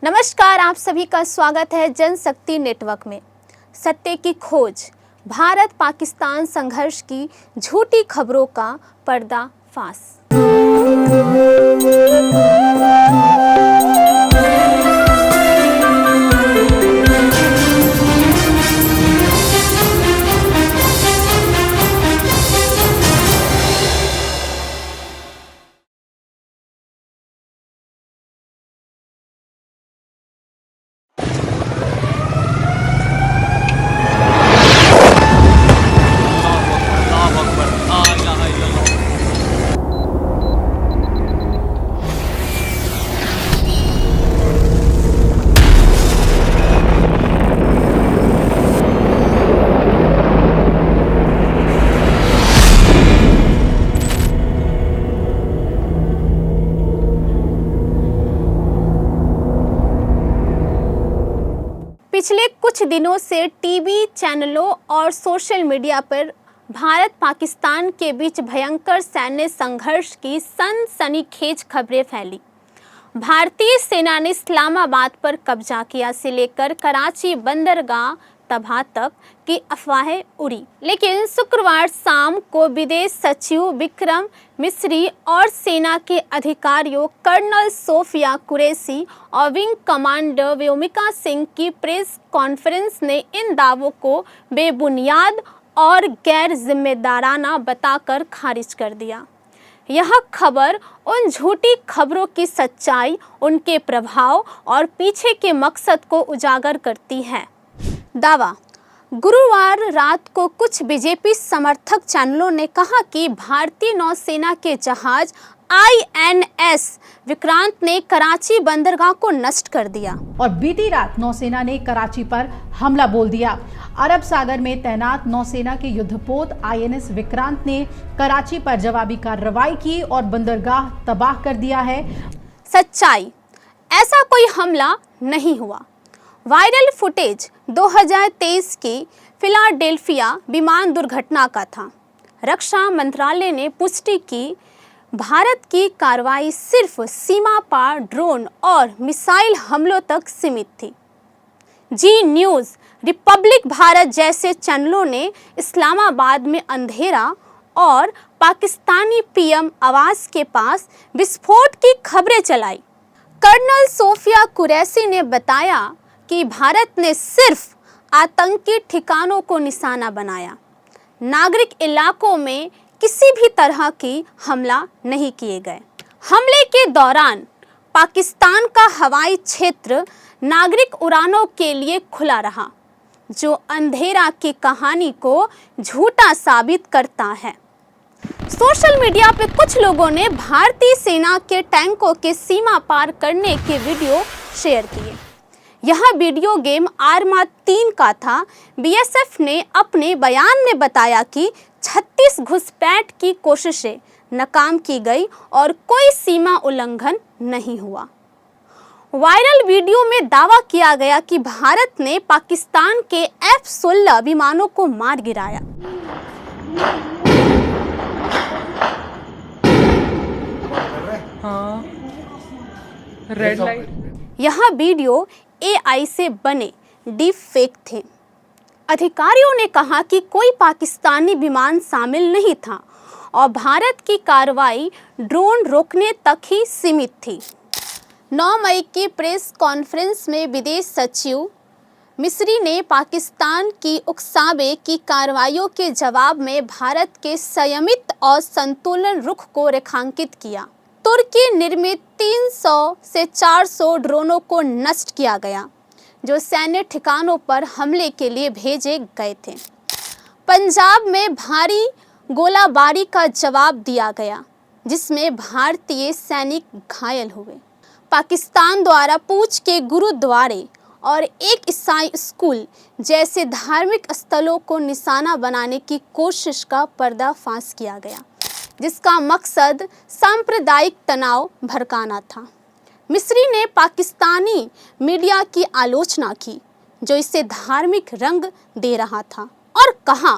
नमस्कार, आप सभी का स्वागत है जनशक्ति नेटवर्क में। सत्य की खोज, भारत पाकिस्तान संघर्ष की झूठी खबरों का पर्दाफाश। पिछले कुछ दिनों से टीवी चैनलों और सोशल मीडिया पर भारत पाकिस्तान के बीच भयंकर सैन्य संघर्ष की सनसनीखेज खबरें फैली। भारतीय सेना ने इस्लामाबाद पर कब्जा किया से लेकर कराची बंदरगाह तबाह तक की अफवाहें उड़ी, लेकिन शुक्रवार शाम को विदेश सचिव विक्रम मिस्री और सेना के अधिकारियों कर्नल सोफिया कुरैशी और विंग कमांडर व्योमिका सिंह की प्रेस कॉन्फ्रेंस ने इन दावों को बेबुनियाद और गैर जिम्मेदाराना बताकर खारिज कर दिया। यह खबर उन झूठी खबरों की सच्चाई, उनके प्रभाव और पीछे के मकसद को उजागर करती है। दावा। गुरुवार रात को कुछ बीजेपी समर्थक चैनलों ने कहा कि भारतीय नौसेना के जहाज INS विक्रांत ने कराची बंदरगाह को नष्ट कर दिया और बीती रात नौसेना ने कराची पर हमला बोल दिया। अरब सागर में तैनात नौसेना के युद्धपोत INS विक्रांत ने कराची पर जवाबी कार्रवाई की और बंदरगाह तबाह कर दिया है। सच्चाई, ऐसा कोई हमला नहीं हुआ। वायरल फुटेज 2023 की फिलाडेल्फिया विमान दुर्घटना का था। रक्षा मंत्रालय ने पुष्टि की, भारत की कार्रवाई सिर्फ सीमा पार ड्रोन और मिसाइल हमलों तक सीमित थी। जी न्यूज़, रिपब्लिक भारत जैसे चैनलों ने इस्लामाबाद में अंधेरा और पाकिस्तानी PM आवास के पास विस्फोट की खबरें चलाई। कर्नल सोफिया कुरैशी ने बताया कि भारत ने सिर्फ आतंकी ठिकानों को निशाना बनाया, नागरिक इलाकों में किसी भी तरह की हमला नहीं किए गए। हमले के दौरान पाकिस्तान का हवाई क्षेत्र नागरिक उड़ानों के लिए खुला रहा, जो अंधेरा की कहानी को झूठा साबित करता है। सोशल मीडिया पे कुछ लोगों ने भारतीय सेना के टैंकों के सीमा पार करने के वीडियो शेयर किए। यह वीडियो गेम आर्मा 3 का था। BSF ने अपने बयान में बताया कि 36 घुसपैठ की कोशिशें नाकाम की गई और कोई सीमा उल्लंघन नहीं हुआ। वायरल वीडियो में दावा किया गया कि भारत ने पाकिस्तान के F-16 विमानों को मार गिराया। हाँ, रेड लाइट। यह वीडियो AI से बने डीप फेक थे। अधिकारियों ने कहा कि कोई पाकिस्तानी विमान शामिल नहीं था और भारत की कार्रवाई ड्रोन रोकने तक ही सीमित थी। 9 मई की प्रेस कॉन्फ्रेंस में विदेश सचिव मिस्री ने पाकिस्तान की उकसावे की कार्रवाइयों के जवाब में भारत के संयमित और संतुलन रुख को रेखांकित किया। तुर्की निर्मित 300 से 400 ड्रोनों को नष्ट किया गया, जो सैन्य ठिकानों पर हमले के लिए भेजे गए थे। पंजाब में भारी गोलाबारी का जवाब दिया गया, जिसमें भारतीय सैनिक घायल हुए। पाकिस्तान द्वारा पूंछ के गुरुद्वारे और एक ईसाई स्कूल जैसे धार्मिक स्थलों को निशाना बनाने की कोशिश का पर्दाफाश किया गया, जिसका मकसद सांप्रदायिक तनाव भड़काना था। मिस्री ने पाकिस्तानी मीडिया की आलोचना की, जो इसे धार्मिक रंग दे रहा था, और कहा,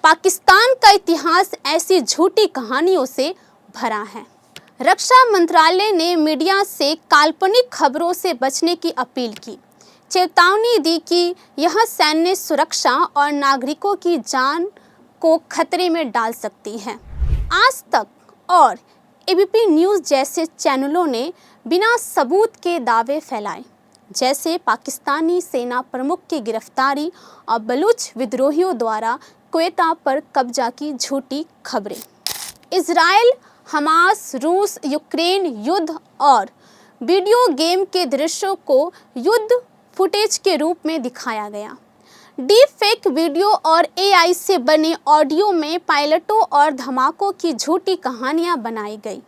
पाकिस्तान का इतिहास ऐसी झूठी कहानियों से भरा है। रक्षा मंत्रालय ने मीडिया से काल्पनिक खबरों से बचने की अपील की, चेतावनी दी कि यह सैन्य सुरक्षा और नागरिकों की जान को खतरे में डाल सकती है। आज तक और एबीपी न्यूज़ जैसे चैनलों ने बिना सबूत के दावे फैलाए, जैसे पाकिस्तानी सेना प्रमुख की गिरफ्तारी और बलूच विद्रोहियों द्वारा क्वेटा पर कब्जा की झूठी खबरें। इजराइल, हमास, रूस, यूक्रेन युद्ध और वीडियो गेम के दृश्यों को युद्ध फुटेज के रूप में दिखाया गया। डीप फेक वीडियो और एआई से बने ऑडियो में पायलटों और धमाकों की झूठी कहानियां बनाई गई।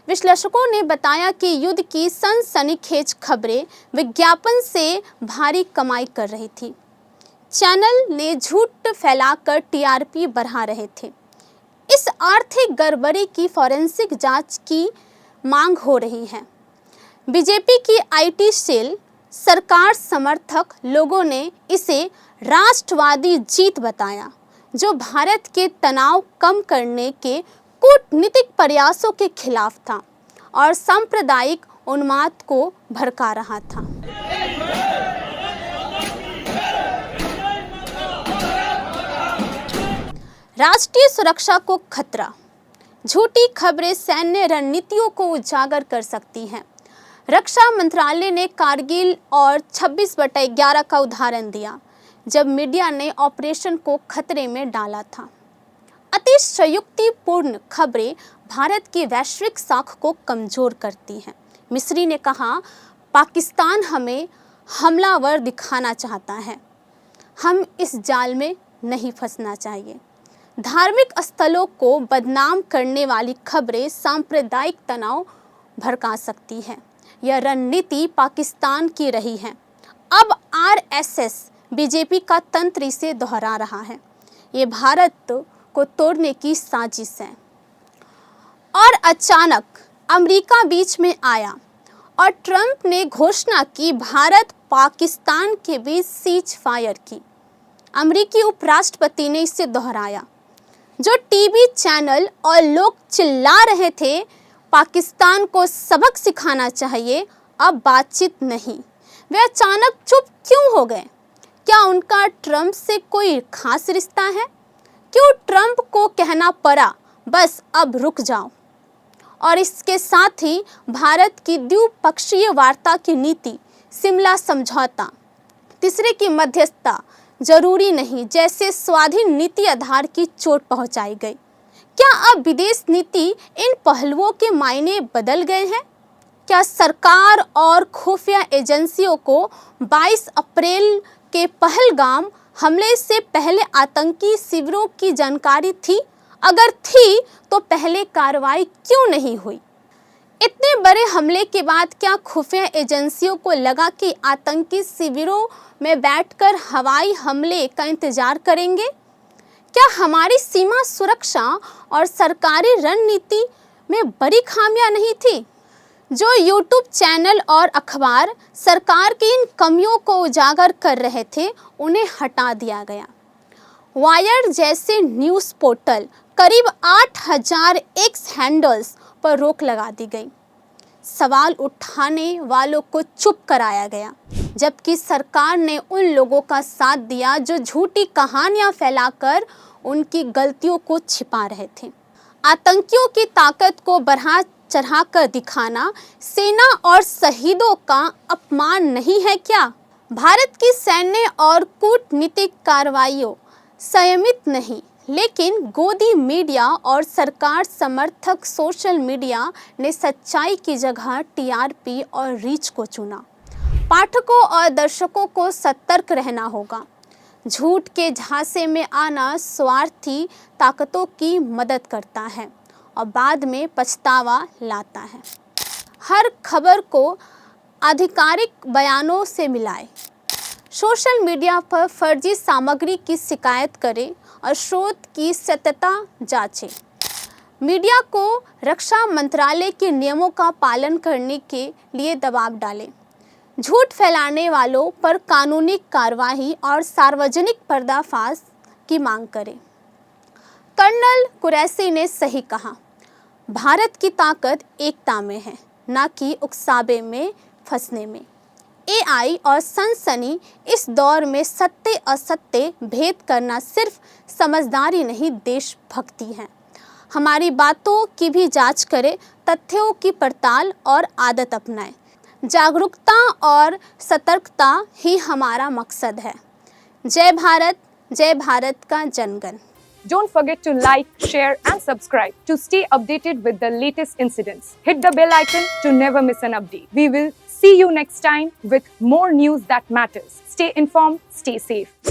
विश्लेषकों ने बताया कि युद्ध की सनसनीखेज खबरें विज्ञापन से भारी कमाई कर रही थी। चैनल ने झूठ फैलाकर टीआरपी बढ़ा रहे थे। इस आर्थिक गड़बड़ी की फॉरेंसिक जांच की मांग हो रही है। बीजेपी की आईटी सेल, सरकार समर्थक लोगों ने इसे राष्ट्रवादी जीत बताया, जो भारत के तनाव कम करने के कूटनीतिक प्रयासों के खिलाफ था और सांप्रदायिक उन्माद को भड़का रहा था। राष्ट्रीय सुरक्षा को खतरा। झूठी खबरें सैन्य रणनीतियों को उजागर कर सकती हैं। रक्षा मंत्रालय ने कारगिल और 26/11 का उदाहरण दिया, जब मीडिया ने ऑपरेशन को खतरे में डाला था। अतिशयोक्तिपूर्ण खबरें भारत की वैश्विक साख को कमजोर करती हैं। मिस्री ने कहा, पाकिस्तान हमें हमलावर दिखाना चाहता है। हम इस जाल में नहीं फंसना चाहिए। धार्मिक स्थलों को बदनाम करने वाली खबरें सांप्रदायिक तनाव भड़का सकती है। यह रणनीति पाकिस्तान की रही है। अब आरएसएस बीजेपी का तंत्र इसे दोहरा रहा है। ये भारत को तोड़ने की साजिश है। और अचानक अमेरिका बीच में आया और ट्रंप ने घोषणा की भारत पाकिस्तान के बीच सीज फायर की। अमेरिकी उपराष्ट्रपति ने इसे दोहराया। जो टीवी चैनल और लोग चिल्ला रहे थे पाकिस्तान को सबक सिखाना चाहिए, अब बातचीत नहीं, वे अचानक चुप क्यों हो गए? क्या उनका ट्रंप से कोई खास रिश्ता है? क्यों ट्रंप को कहना पड़ा बस अब रुक जाओ? और इसके साथ ही भारत की द्विपक्षीय वार्ता की नीति, शिमला समझौता, तीसरे की मध्यस्थता जरूरी नहीं जैसे स्वाधीन नीति आधार की चोट पहुंचाई गई। क्या अब विदेश नीति इन पहलुओं के मायने बदल गए हैं? क्या सरकार और खुफिया एजेंसियों को 22 अप्रैल के पहलगाम हमले से पहले आतंकी शिविरों की जानकारी थी? अगर थी तो पहले कार्रवाई क्यों नहीं हुई? इतने बड़े हमले के बाद क्या खुफिया एजेंसियों को लगा कि आतंकी शिविरों में बैठकर हवाई हमले का इंतजार करेंगे? क्या हमारी सीमा सुरक्षा और सरकारी रणनीति में बड़ी खामियां नहीं थी? जो यूट्यूब चैनल और अखबार सरकार की इन कमियों को उजागर कर रहे थे, उन्हें हटा दिया गया। वायर जैसे न्यूज़ पोर्टल, करीब 8000 एक्स हैंडल्स पर रोक लगा दी गई। सवाल उठाने वालों को चुप कराया गया, जबकि सरकार ने उन लोगों का साथ दिया जो झूठी कहानियां फैलाकर उनकी गलतियों को छिपा रहे थे। आतंकियों की ताकत को बढ़ा चढ़ाकर दिखाना सेना और शहीदों का अपमान नहीं है क्या? भारत की सैन्य और कूटनीतिक कार्रवाइयों संयमित नहीं, लेकिन गोदी मीडिया और सरकार समर्थक सोशल मीडिया ने सच्चाई की जगह टीआरपी और रीच को चुना। पाठकों और दर्शकों को सतर्क रहना होगा। झूठ के झांसे में आना स्वार्थी ताकतों की मदद करता है और बाद में पछतावा लाता है। हर खबर को आधिकारिक बयानों से मिलाएं। सोशल मीडिया पर फर्जी सामग्री की शिकायत करें और स्रोत की सत्यता जांचें। मीडिया को रक्षा मंत्रालय के नियमों का पालन करने के लिए दबाव डालें। झूठ फैलाने वालों पर कानूनी कार्रवाई और सार्वजनिक पर्दाफाश की मांग करें। कर्नल कुरैशी ने सही कहा, भारत की ताकत एकता में है, ना कि उकसावे में फंसने में। एआई और सनसनी इस दौर में सत्य असत्य भेद करना सिर्फ समझदारी नहीं, देशभक्ति है। हमारी बातों की भी जांच करें, तथ्यों की पड़ताल और आदत अपनाएं। जागरूकता और सतर्कता ही हमारा मकसद है। जय भारत का जनगण। Don't forget to like, share and subscribe to stay updated with the latest incidents. Hit the bell icon to never miss an update. We will see you next time with more news that matters. Stay informed, stay safe.